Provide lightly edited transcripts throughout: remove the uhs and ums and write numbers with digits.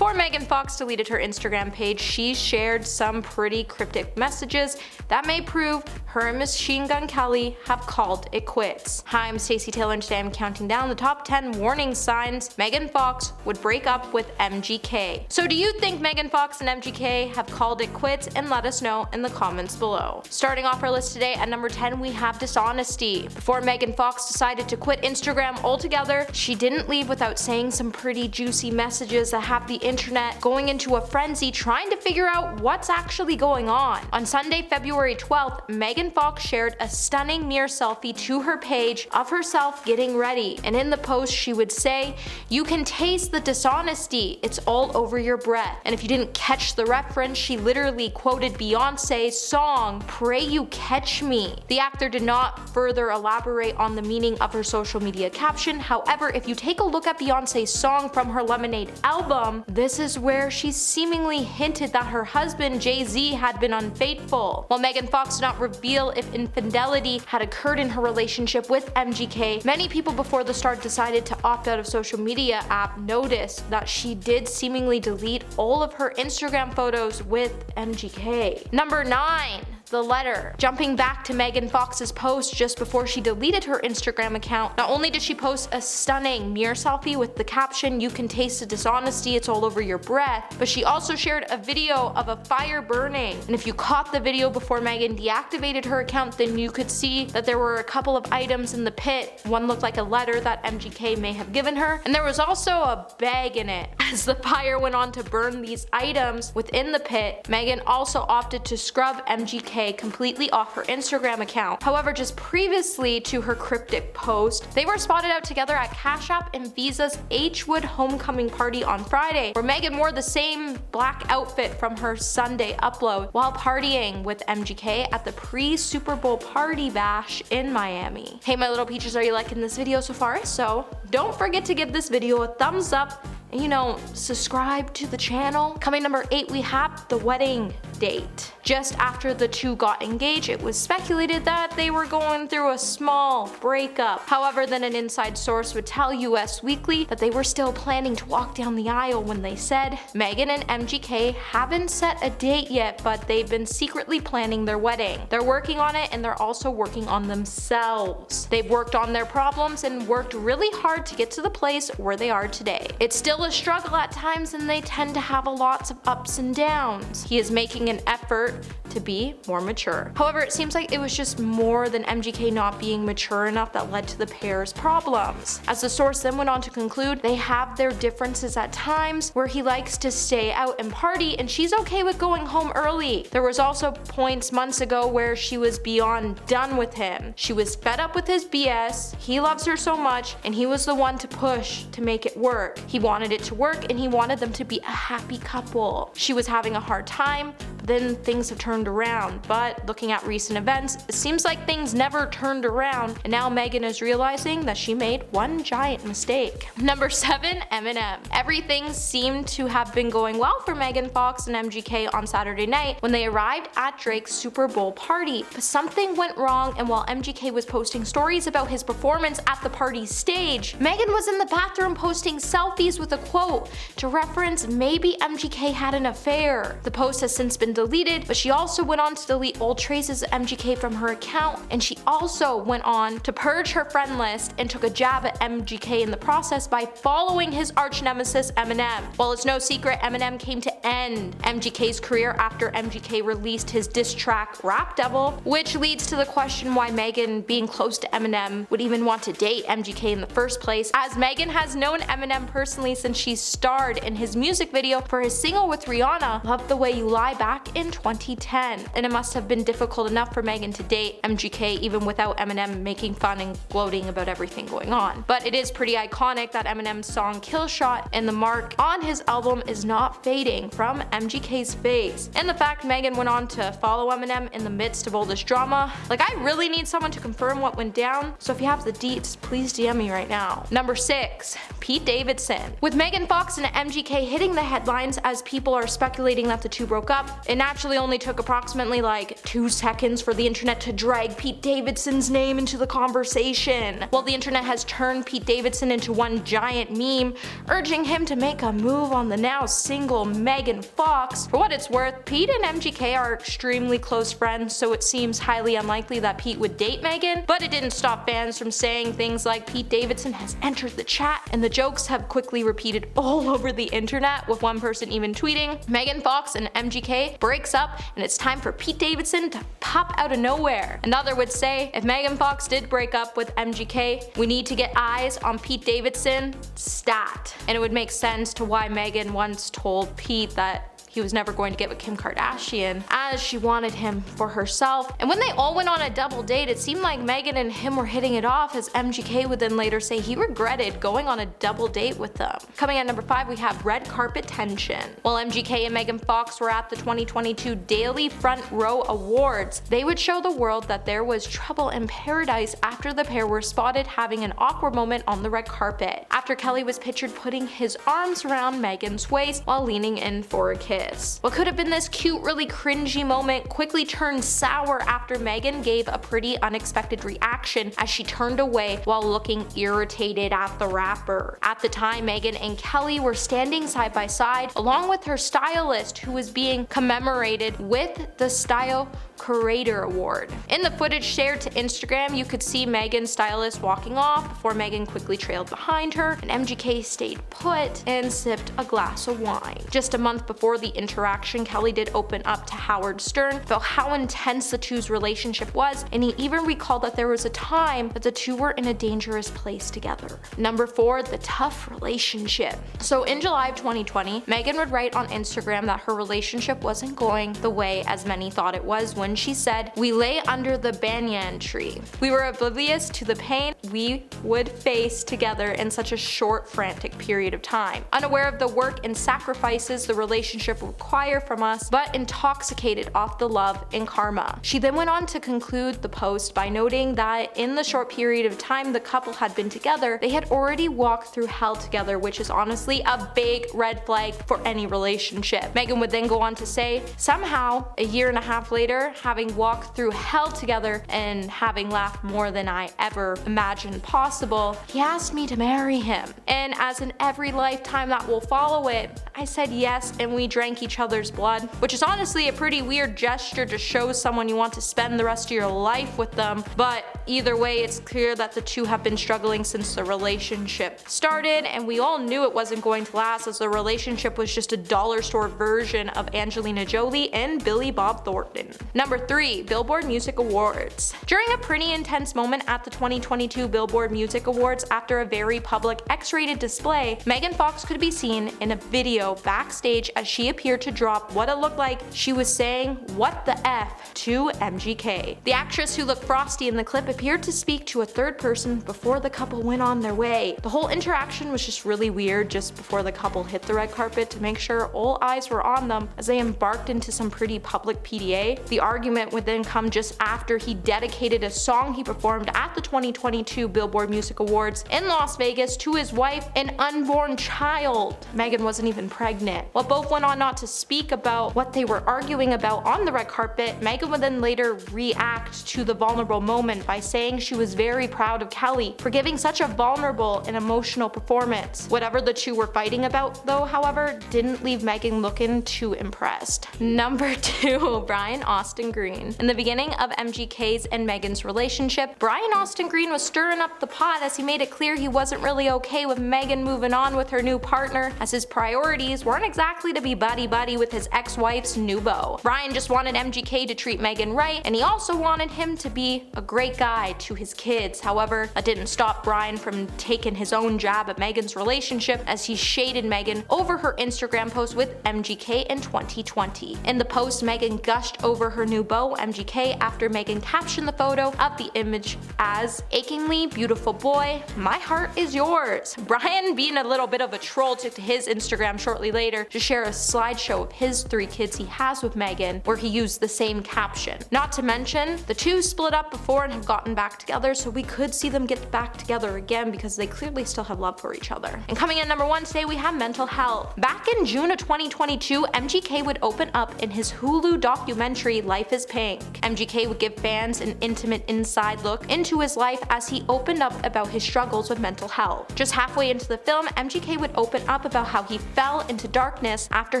Before Megan Fox deleted her Instagram page, she shared some pretty cryptic messages that may prove her and Machine Gun Kelly have called it quits. Hi, I'm Stacey Taylor and today I'm counting down the top 10 warning signs Megan Fox would break up with MGK. So do you think Megan Fox and MGK have called it quits? And let us know in the comments below. Starting off our list today at number 10, we have Dishonesty. Before Megan Fox decided to quit Instagram altogether, she didn't leave without saying some pretty juicy messages that have the internet going into a frenzy trying to figure out what's actually going on. On Sunday, February 12th, Megan Fox shared a stunning mirror selfie to her page of herself getting ready, and in the post she would say, "You can taste the dishonesty, it's all over your breath." And if you didn't catch the reference, she literally quoted Beyonce's song, "Pray You Catch Me." The actor did not further elaborate on the meaning of her social media caption. However, if you take a look at Beyonce's song from her Lemonade album, this is where she seemingly hinted that her husband Jay-Z had been unfaithful. While Megan Fox did not reveal if infidelity had occurred in her relationship with MGK, many people before the star decided to opt out of social media app noticed that she did seemingly delete all of her Instagram photos with MGK. Number 9. The letter. Jumping back to Megan Fox's post just before she deleted her Instagram account, not only did she post a stunning mirror selfie with the caption, "You can taste the dishonesty, it's all over your breath," but she also shared a video of a fire burning. And if you caught the video before Megan deactivated her account, then you could see that there were a couple of items in the pit. One looked like a letter that MGK may have given her, and there was also a bag in it. As the fire went on to burn these items within the pit, Megan also opted to scrub MGK completely off her Instagram account. However, just previously to her cryptic post, they were spotted out together at Cash App and Visa's H-Wood homecoming party on Friday, where Megan wore the same black outfit from her Sunday upload while partying with MGK at the pre-Super Bowl party bash in Miami. Hey my little peaches, are you liking this video so far? So don't forget to give this video a thumbs up and subscribe to the channel. Coming number 8, we have the wedding date. Just after the two got engaged, it was speculated that they were going through a small breakup. However, then an inside source would tell US Weekly that they were still planning to walk down the aisle when they said, "Megan and MGK haven't set a date yet, but they've been secretly planning their wedding. They're working on it and they're also working on themselves. They've worked on their problems and worked really hard to get to the place where they are today. It's still a struggle at times and they tend to have lots of ups and downs. He is making an effort to be more mature." However, it seems like it was just more than MGK not being mature enough that led to the pair's problems. As the source then went on to conclude, they have their differences at times where he likes to stay out and party and she's okay with going home early. There was also points months ago where she was beyond done with him. She was fed up with his BS, he loves her so much, and he was the one to push to make it work. He wanted it to work and he wanted them to be a happy couple. She was having a hard time, but then things have turned around. But looking at recent events, it seems like things never turned around, and now Megan is realizing that she made one giant mistake. Number 7, Eminem. Everything seemed to have been going well for Megan Fox and MGK on Saturday night when they arrived at Drake's Super Bowl party, but something went wrong, and while MGK was posting stories about his performance at the party stage, Megan was in the bathroom posting selfies with a quote to reference maybe MGK had an affair. The post has since been deleted, but she also went on to delete all traces of MGK from her account, and she also went on to purge her friend list and took a jab at MGK in the process by following his arch nemesis Eminem. While it's no secret, Eminem came to end MGK's career after MGK released his diss track Rap Devil, which leads to the question why Megan, being close to Eminem, would even want to date MGK in the first place, as Megan has known Eminem personally since she starred in his music video for his single with Rihanna, Love the Way You Lie, back in 2010. And it must have been difficult enough for Megan to date MGK even without Eminem making fun and gloating about everything going on. But it is pretty iconic that Eminem's song Kill Shot and the mark on his album is not fading from MGK's face. And the fact Megan went on to follow Eminem in the midst of all this drama, like, I really need someone to confirm what went down, so if you have the deets, please DM me right now. Number 6, Pete Davidson. With Megan Fox and MGK hitting the headlines as people are speculating that the two broke up, It naturally only took approximately like 2 seconds for the internet to drag Pete Davidson's name into the conversation. While the internet has turned Pete Davidson into one giant meme, urging him to make a move on the now single Megan Fox. For what it's worth, Pete and MGK are extremely close friends, so it seems highly unlikely that Pete would date Megan, but it didn't stop fans from saying things like Pete Davidson has entered the chat, and the jokes have quickly repeated all over the internet, with one person even tweeting, "Megan Fox and MGK breaks up and it's time for Pete Davidson to pop out of nowhere." Another would say, if Megan Fox did break up with MGK, we need to get eyes on Pete Davidson stat. And it would make sense to why Megan once told Pete that he was never going to get with Kim Kardashian, as she wanted him for herself. And when they all went on a double date, it seemed like Megan and him were hitting it off, as MGK would then later say he regretted going on a double date with them. Coming at number 5, we have red carpet tension. While MGK and Megan Fox were at the 2022 Daily Front Row Awards, they would show the world that there was trouble in paradise after the pair were spotted having an awkward moment on the red carpet, after Kelly was pictured putting his arms around Megan's waist while leaning in for a kiss. What could have been this cute, really cringy moment quickly turned sour after Megan gave a pretty unexpected reaction as she turned away while looking irritated at the rapper. At the time, Megan and Kelly were standing side by side along with her stylist, who was being commemorated with the Style Curator Award. In the footage shared to Instagram, you could see Megan's stylist walking off before Megan quickly trailed behind her, and MGK stayed put and sipped a glass of wine. Just a month before the interaction, Kelly did open up to Howard Stern about how intense the two's relationship was, and he even recalled that there was a time that the two were in a dangerous place together. Number 4, the tough relationship. So in July of 2020, Megan would write on Instagram that her relationship wasn't going the way as many thought it was when she said, "We lay under the banyan tree. We were oblivious to the pain we would face together in such a short, frantic period of time, unaware of the work and sacrifices the relationship require from us, but intoxicated off the love and karma." She then went on to conclude the post by noting that in the short period of time the couple had been together, they had already walked through hell together, which is honestly a big red flag for any relationship. Megan would then go on to say, "Somehow, a year and a half later, having walked through hell together and having laughed more than I ever imagined possible, he asked me to marry him. And as in every lifetime that will follow it, I said yes, and we drank each other's blood," which is honestly a pretty weird gesture to show someone you want to spend the rest of your life with them. But either way, it's clear that the two have been struggling since the relationship started, and we all knew it wasn't going to last, as the relationship was just a dollar store version of Angelina Jolie and Billy Bob Thornton. Number 3, Billboard Music Awards. During a pretty intense moment at the 2022 Billboard Music Awards, after a very public X-rated display, Megan Fox could be seen in a video backstage as she appeared to drop what it looked like she was saying "what the F" to MGK. The actress, who looked frosty in the clip, appeared to speak to a third person before the couple went on their way. The whole interaction was just really weird just before the couple hit the red carpet to make sure all eyes were on them as they embarked into some pretty public PDA. The argument would then come just after he dedicated a song he performed at the 2022 Billboard Music Awards in Las Vegas to his wife and unborn child. Megan wasn't even pregnant. While both went on not to speak about what they were arguing about on the red carpet, Megan would then later react to the vulnerable moment by saying she was very proud of Kelly for giving such a vulnerable and emotional performance. Whatever the two were fighting about, though, however, didn't leave Megan looking too impressed. Number 2, Brian Austin Green. In the beginning of MGK's and Megan's relationship, Brian Austin Green was stirring up the pot as he made it clear he wasn't really okay with Megan moving on with her new partner, as his priorities weren't exactly to be buddy-buddy with his ex-wife's new beau. Brian just wanted MGK to treat Megan right, and he also wanted him to be a great guy to his kids. However, that didn't stop Brian from taking his own jab at Megan's relationship, as he shaded Megan over her Instagram post with MGK in 2020. In the post, Megan gushed over her new beau, MGK, after Megan captioned the photo of the image as "achingly beautiful boy, my heart is yours." Brian, being a little bit of a troll, took to his Instagram shortly later to share a slideshow of his 3 kids he has with Megan, where he used the same caption. Not to mention, the two split up before and have gotten back together, so we could see them get back together again because they clearly still have love for each other. And coming in number 1 today, we have mental health. Back in June of 2022, MGK would open up in his Hulu documentary Life is Pink. MGK would give fans an intimate inside look into his life as he opened up about his struggles with mental health. Just halfway into the film, MGK would open up about how he fell into darkness after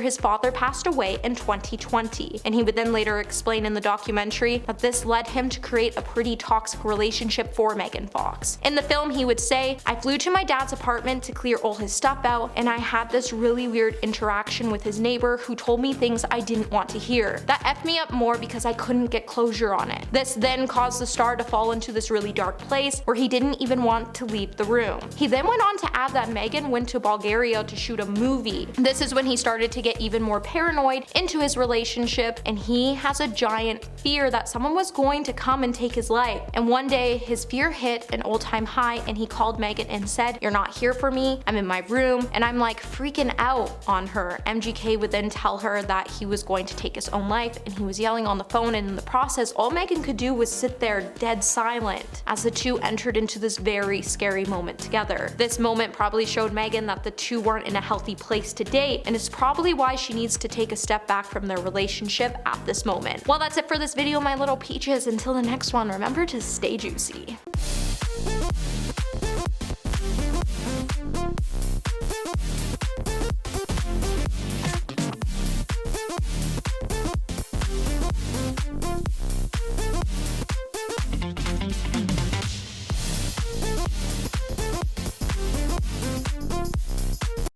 his father passed away in 2020, and he would then later explain in the documentary that this led him to create a pretty toxic relationship for Megan Fox. In the film, he would say, "I flew to my dad's apartment to clear all his stuff out, and I had this really weird interaction with his neighbor who told me things I didn't want to hear. That effed me up more because I couldn't get closure on it." This then caused the star to fall into this really dark place where he didn't even want to leave the room. He then went on to add that Megan went to Bulgaria to shoot a movie. This is when he started to get even more paranoid into his relationship, and he has a giant fear that someone was going to come and take his life. And one day, his fear hit an all-time high, and he called Megan and said, "You're not here for me, I'm in my room," and I'm like freaking out on her. MGK would then tell her that he was going to take his own life, and he was yelling on the phone, and in the process, all Megan could do was sit there dead silent as the two entered into this very scary moment together. This moment probably showed Megan that the two weren't in a healthy place to date, and it's probably why she needs to take a step back from their relationship at this moment. Well, that's it for this video, my little peaches. Until the next one, remember to stay juicy.